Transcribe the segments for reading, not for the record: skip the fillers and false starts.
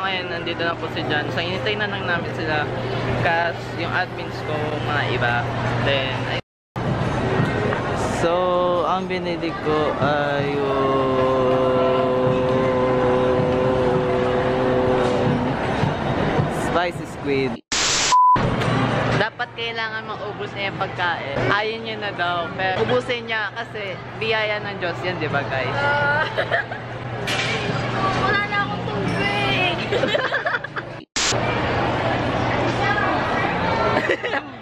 ngayon, nandito na po si John. So, inintay na lang namin sila. Kasi yung admins ko, mga iba. Then, so, ang binili ko ay spicy squid. Dapat kailangan maubos niya yung pagkain. Ayaw niya na daw. Pero ubusin niya kasi biyaya ng Diyos yan, di ba guys? Wala na akong tubig!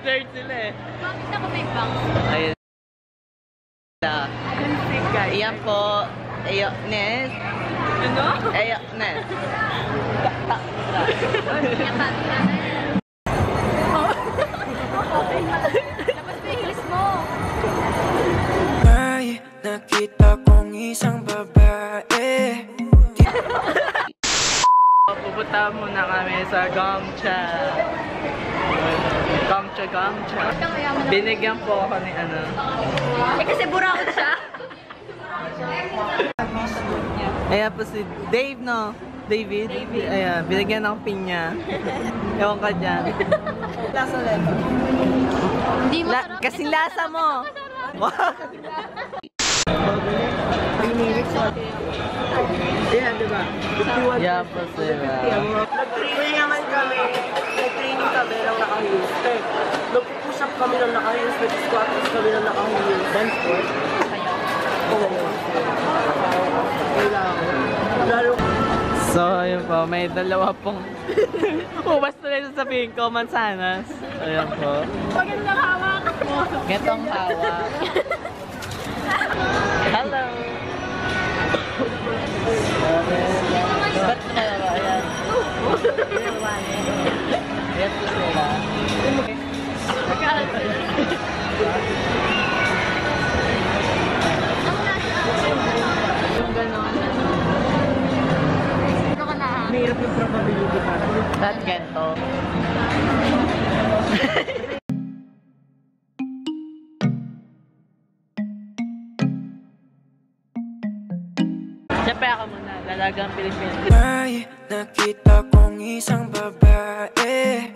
Blurred sila eh. Bakit ako may bangs? Ayun. Iyan po. Ayo, Nes. Ano? Ayo, Nes. Yan ba? Labas mo yung heels mo. May nakita kong isang babae. Pupunta muna kami sa Gongcha. Gongcha. Binigyan po ako ni ano. Eh kasi burakot siya. Ayan po si Dave, no? David? Ayan, binigyan ng pinya. Ewan ka dyan. Lasa ulit. Hindi masarap. Kasing lasa mo. Ayan, diba? Yeah po sila. Nag-training naman kami. Nag-training kami ng naka-heels. Nag-push up kami ng naka-heels. Nag-squat kami ng naka-heels. Dance sport? Lalo. So, ayun po. May dalawa pong ubas tuloy sasabihin ko, mansanas. Ayun po. Magandang hawak. Getong hawak. Hello! Ba't dalawa? Ayan. Ayan po sila. Yung gano'n. Ano ka na? Mahirap yung probability para. That gento. Siyempre ako muna, lalagang Pilipinas. May nakita kong isang babae.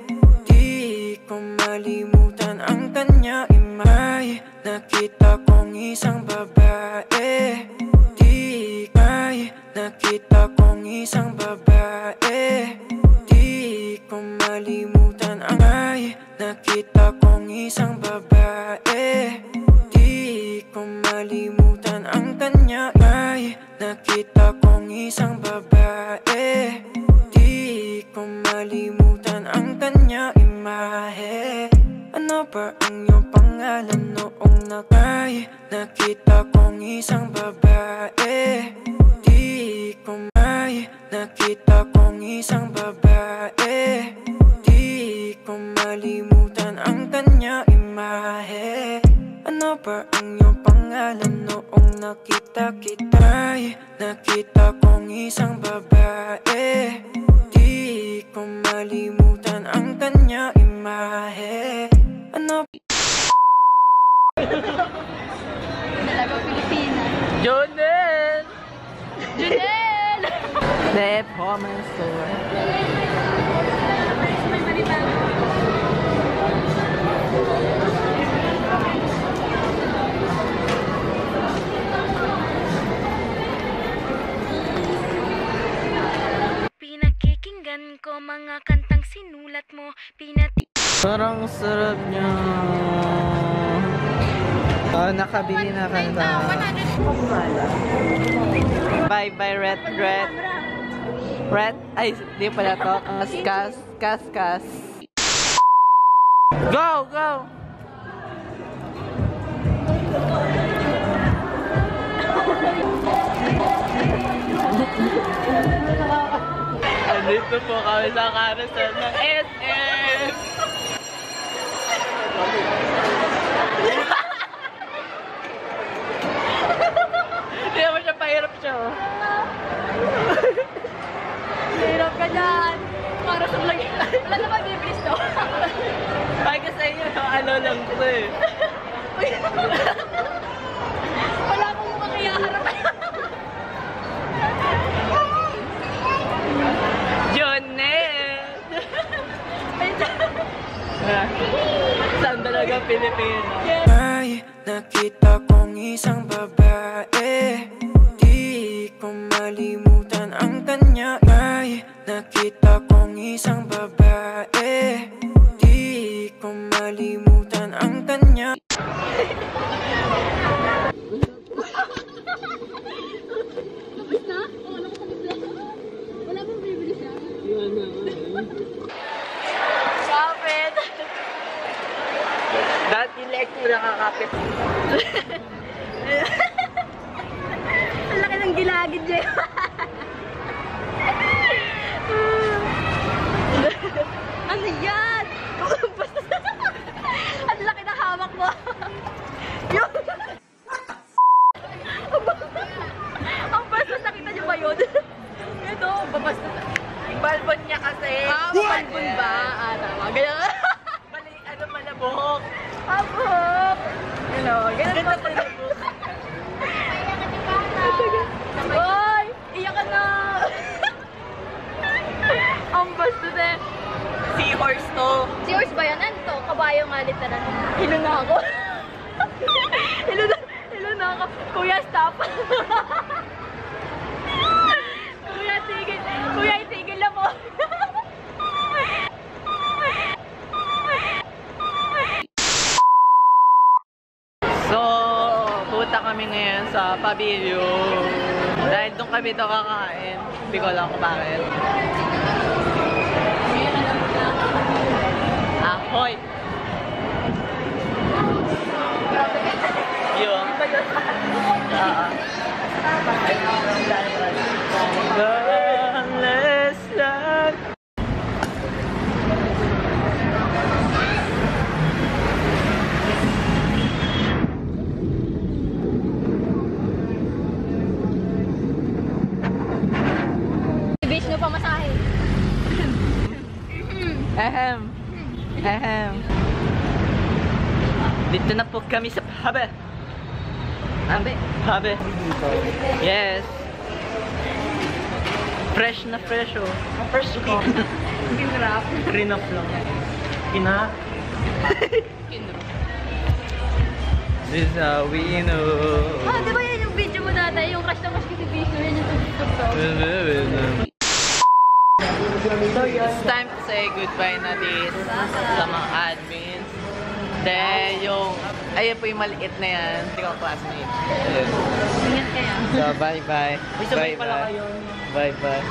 Di ko malimutan ang kanya imay. Nakita kong isang babae. May nakita kong isang babae. Di ko malimutan ang nakita kong isang babae. Di ko malimutan ang kanya nakita kong isang babae. Di ko malimutan ang kanya imahe. Ano ba ang iyong pangalan noong nakita kong isang babae? Di ko nakita kong isang babae. Di ko malimutan ang kanya imahe. Ano ba ang iyong pangalan noong nakita kita? Nakita kong isang babae. Di ko malimutan ang kanya imahe. Ano? Dalagang Pilipinas. Jonel! Junel! Department store. Pinakikinggan ko mga kantang sinulat mo. Parang sarap niya. Oh, nakabili na kanta. Bye bye red. Ay, di pala to. Kas. Go! Andito po kami sa carousel ng SM. Hindi naman siya pahirap siya. Hirap ka dyan. Para sa lagi. Wala naman bibilis to. Ay, kasi yun, ano lang ito eh. Wala akong mukhang iyaharap. Joy! May nakita kong isang babae, di ko malimutan ang kanya. May nakita kong isang babae, di ko malimutan ang kanya. Wala bang bibili siya? Kapit! Dati like mo nakakapit. Ang laki ng gilagid niya. Ano yan? Ang laki ng hawak mo. Yun. Ang bastos, nakita niyo ba yun? Ito, babastos. Balbon niya kasi. Balbon ba? Tama. Ganyan. Bali, ano malabok. Abok! Ganun pa pala. Hoy! Iyak ka na! Ang bastos eh. Seahorse to. Si Horse ba yan? Ano to? Kabayo nga literal. Hilo na ako. Hilo na ako. Kuya, stop. Kuya, tigil. Kuya, itigil na po. So, puta kami ngayon sa pavilion. Dahil doon kami ito kakain. Hindi ko alam kung bakit. Ahoy! Yun. Less love. Bitch, no pamasahe. Ahem. Ahem. Dito na po kami sa Pabe. Abe. Pabe. Yes. Fresh na fresh oh. First ko. Ginrap. Rinap lang. Kina? This is how we know. Ah, di ba yan yung video mo dati? Yung crush na crush ko si Bisho. Yan yung TikTok. It's time to say goodbye na this sa mga admins. Then yung, ayun po yung maliit na yan. Hindi ko classmate. Ayun. Ingat kaya. So bye-bye. May sabay pala kayo. Bye-bye.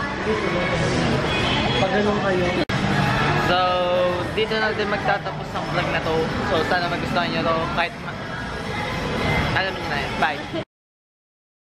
Pag ganun kayo. So, dito natin magtatapos ang vlog na to. So, sana magustuhan nyo to. Kahit alam nyo na yan. Bye.